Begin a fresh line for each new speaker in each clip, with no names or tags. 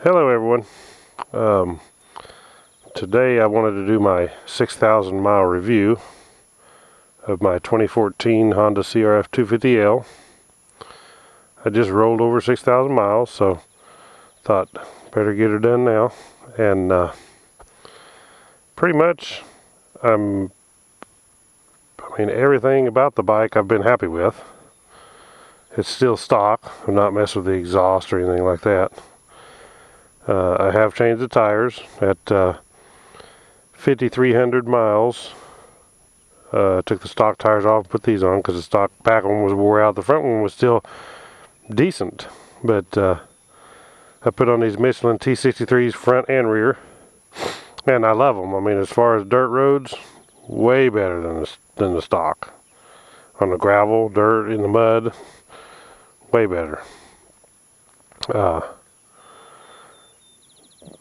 Hello everyone. Today I wanted to do my 6,000 mile review of my 2014 Honda CRF250L. I just rolled over 6,000 miles, so thought better get her done now. And pretty much everything about the bike I've been happy with. It's still stock. I'm not messing with the exhaust or anything like that. I have changed the tires at 5,300 miles. Took the stock tires off and put these on because the stock back one was wore out. The front one was still decent, but I put on these Michelin T63s front and rear, and I love them. I mean, as far as dirt roads, way better than the stock. On the gravel, dirt, in the mud, way better.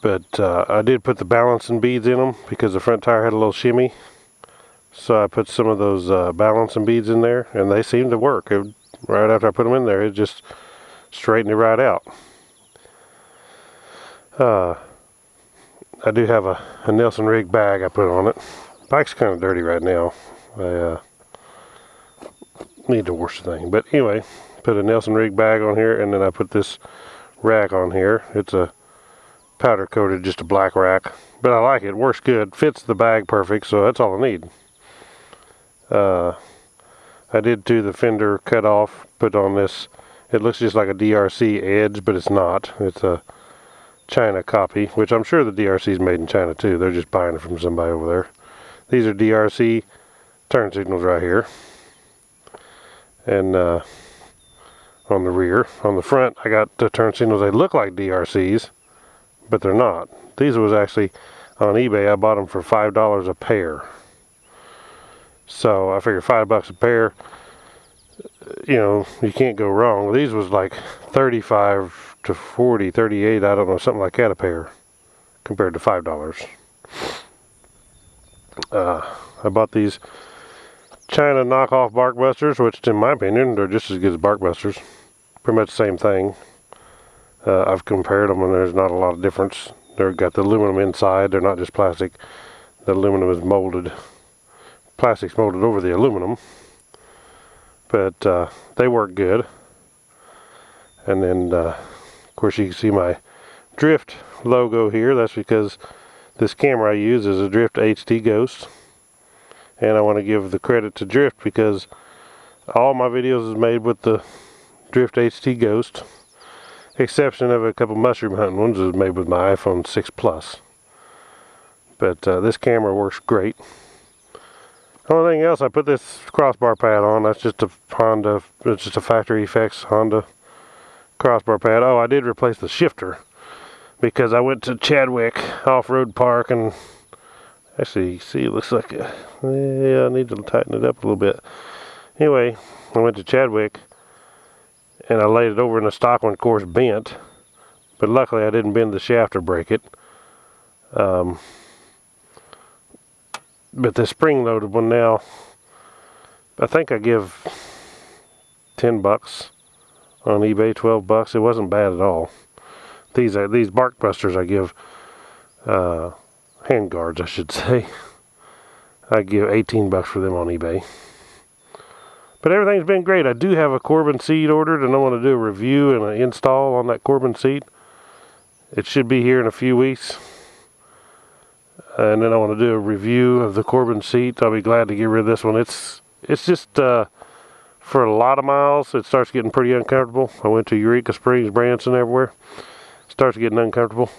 But I did put the balancing beads in them because the front tire had a little shimmy. So I put some of those balancing beads in there, and they seemed to work. Right after I put them in there, it just straightened it right out. I do have a Nelson rig bag I put on it. Bike's kind of dirty right now. I need to wash the thing. But anyway, put a Nelson rig bag on here, and then I put this rack on here. It's a powder coated, just a black rack, but I like it. It works good, fits the bag perfect, so that's all I need. I did do the fender cut off, put on this. It looks just like a DRC edge, but it's not. It's a China copy, which I'm sure the DRC is made in China too. They're just buying it from somebody over there. These are DRC turn signals right here, and on the rear. On the front, I got the turn signals. They look like DRCs, but they're not. These was actually on eBay. I bought them for $5 a pair. So I figured $5 a pair, you know, you can't go wrong. These was like 35 to 40, 38, I don't know, something like that a pair compared to $5. I bought these China knockoff bark busters, which in my opinion, they're just as good as bark busters. Pretty much the same thing. I've compared them and there's not a lot of difference. They've got the aluminum inside. They're not just plastic. The aluminum is molded. Plastic's molded over the aluminum. But they work good. And then, of course, you can see my Drift logo here. That's because this camera I use is a Drift HD Ghost. And I want to give the credit to Drift because all my videos is made with the Drift HD Ghost. Exception of a couple mushroom hunting ones is made with my iPhone 6 Plus. But this camera works great. The only thing else, I put this crossbar pad on. That's just a Honda, it's just a factory effects Honda crossbar pad. Oh, I did replace the shifter because I went to Chadwick Off-Road Park and actually, see, it looks like yeah, I need to tighten it up a little bit. Anyway, I went to Chadwick and I laid it over in the stock one, of course, bent. But luckily I didn't bend the shaft or break it. But the spring-loaded one now, I think I give $10 on eBay, $12. It wasn't bad at all. These bark busters I give, hand guards I should say, I give $18 for them on eBay. But everything's been great. I do have a Corbin Seat ordered, and I want to do a review and an install on that Corbin Seat. It should be here in a few weeks. And then I want to do a review of the Corbin Seat. I'll be glad to get rid of this one. It's just, for a lot of miles, it starts getting pretty uncomfortable. I went to Eureka Springs, Branson, everywhere. It starts getting uncomfortable.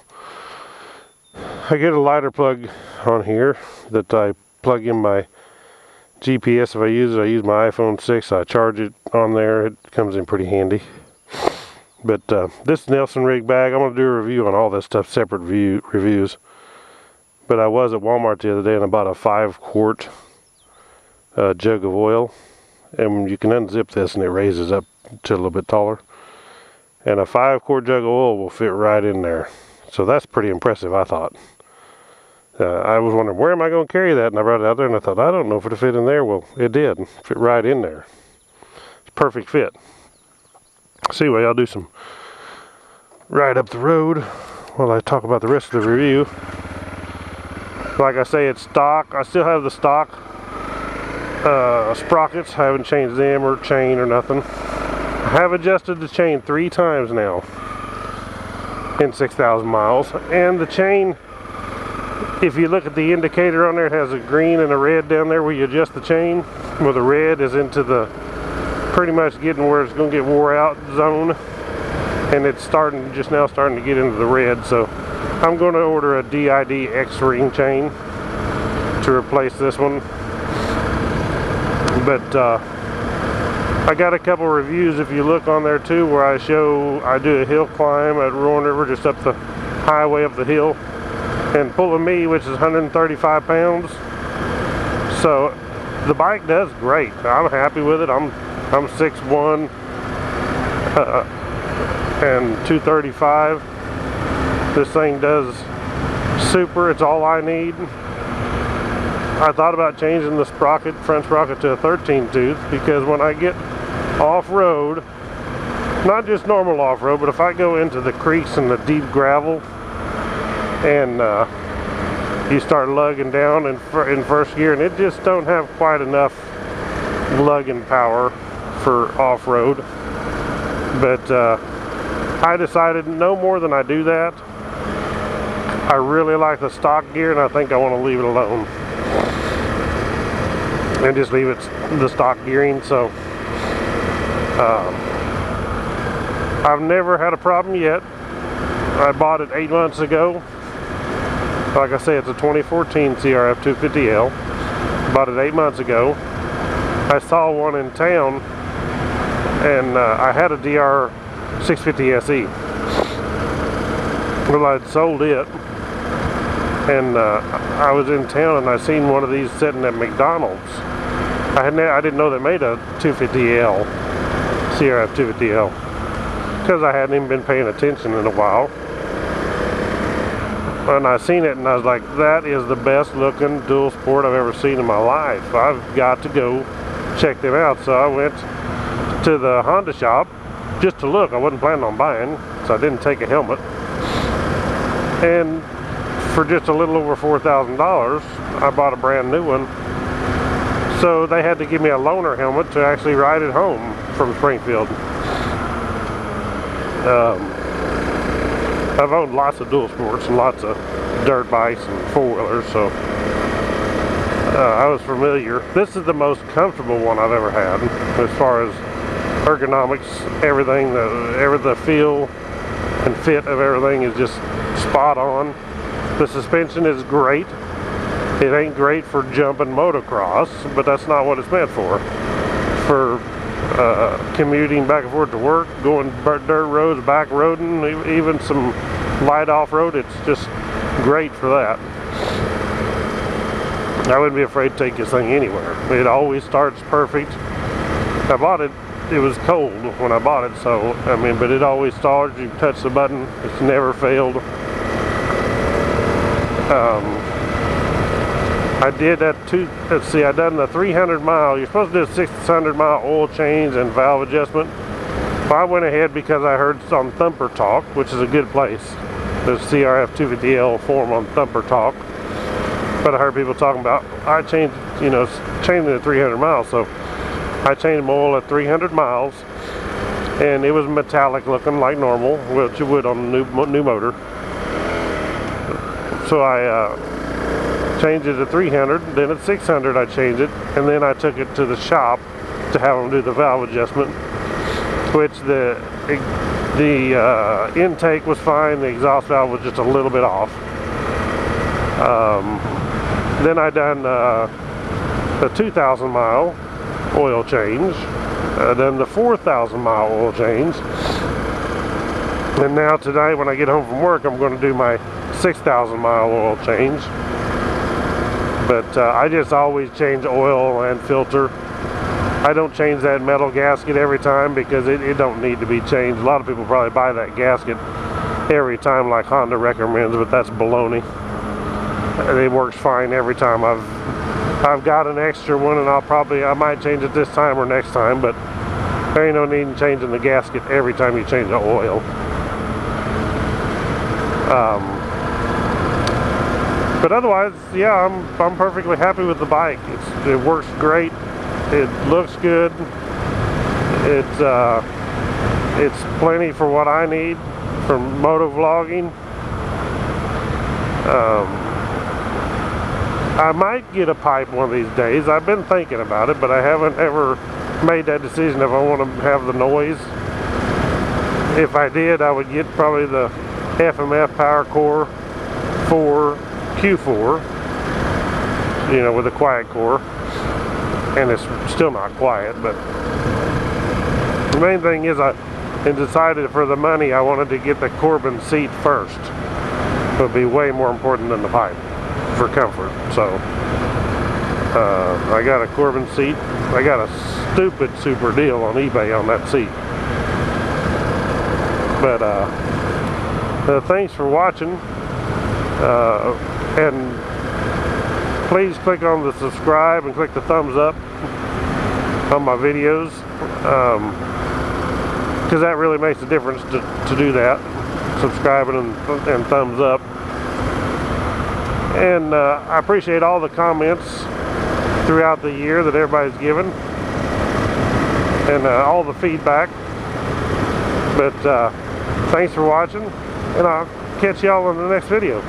I get a lighter plug on here that I plug in my GPS. If I use my iPhone 6, I charge it on there. It comes in pretty handy. But this Nelson rig bag, I'm going to do a review on all this stuff, separate reviews. But I was at Walmart the other day and I bought a 5-quart jug of oil. And you can unzip this and it raises up to a little bit taller. And a 5-quart jug of oil will fit right in there. So that's pretty impressive, I thought. I was wondering, where am I going to carry that? And I brought it out there and I thought, I don't know if it'll fit in there. Well, it did. Fit right in there. It's a perfect fit. So anyway, I'll do some ride up the road. while I talk about the rest of the review. Like I say, it's stock. I still have the stock sprockets. I haven't changed them or chain or nothing. I have adjusted the chain 3 times now in 6,000 miles. And the chain, if you look at the indicator on there, it has a green and a red down there where you adjust the chain. Well, the red is into the pretty much getting where it's going to get wore out zone. And it's just now starting to get into the red. So I'm going to order a DID X-ring chain to replace this one. But I got a couple reviews, if you look on there too, where I do a hill climb at Roaring River, just up the highway up the hill, and pulling me, which is 135 pounds. So the bike does great. I'm happy with it. I'm 6'1", and 235. This thing does super. It's all I need. I thought about changing the sprocket, front sprocket, to a 13 tooth, because when I get off-road, not just normal off-road, but if I go into the creeks and the deep gravel and you start lugging down in first gear, and it just don't have quite enough lugging power for off-road. But I decided no more than I do that. I really like the stock gear, and I think I want to leave it alone and just leave it the stock gearing. So I've never had a problem yet. I bought it 8 months ago. Like I say, it's a 2014 CRF250L. Bought it 8 months ago. I saw one in town, and I had a Drc SE. Well, I'd sold it, and I was in town and I seen one of these sitting at McDonald's. I didn't know they made a 250L, CRF 250L, because I hadn't even been paying attention in a while. And I seen it and I was like, that is the best looking dual sport I've ever seen in my life. I've got to go check them out. So I went to the Honda shop just to look. I wasn't planning on buying, so I didn't take a helmet. And for just a little over $4,000, I bought a brand new one. So they had to give me a loaner helmet to actually ride it home from Springfield. I've owned lots of dual sports and lots of dirt bikes and four-wheelers, so I was familiar. This is the most comfortable one I've ever had as far as ergonomics. Everything, the feel and fit of everything is just spot on. The suspension is great. It ain't great for jumping motocross, but that's not what it's meant for. For commuting back and forth to work, going dirt roads, back roading, even some light off-road, it's just great for that. I wouldn't be afraid to take this thing anywhere. It always starts perfect. I bought it, it was cold when I bought it, so, I mean, but it always starts. You touch the button, it's never failed. I did that let's see, I done the 300 mile, you're supposed to do a 600 mile oil change and valve adjustment. Well, I went ahead because I heard on Thumper Talk, which is a good place. There's CRF250L forum on Thumper Talk. But I heard people talking about, I changed, changing to 300 miles. So I changed my oil at 300 miles, and it was metallic looking like normal, which you would on a new motor. So I changed it to 300, then at 600 I changed it, and then I took it to the shop to have them do the valve adjustment, which the intake was fine, the exhaust valve was just a little bit off. Then I done the 2,000 mile oil change, then the 4,000 mile oil change, and now tonight when I get home from work I'm going to do my 6,000 mile oil change. But I just always change oil and filter. I don't change that metal gasket every time because it don't need to be changed. A lot of people probably buy that gasket every time like Honda recommends, but that's baloney. It works fine every time. I've got an extra one, and I might change it this time or next time, but there ain't no need in changing the gasket every time you change the oil. But otherwise, yeah, I'm perfectly happy with the bike. It works great. It looks good. It's plenty for what I need from moto vlogging. I might get a pipe one of these days. I've been thinking about it, but I haven't ever made that decision if I want to have the noise. If I did, I would get probably the FMF Power Core 4 Q4, you know, with a quiet core, and it's still not quiet. But the main thing is, I decided for the money I wanted to get the Corbin Seat first. It would be way more important than the pipe for comfort. So I got a Corbin Seat. I got a stupid super deal on eBay on that seat. But thanks for watching, and please click on the subscribe and click the thumbs up on my videos, because that really makes a difference to do that, subscribing and thumbs up. And I appreciate all the comments throughout the year that everybody's given, and all the feedback. But thanks for watching, and I'll catch y'all in the next video.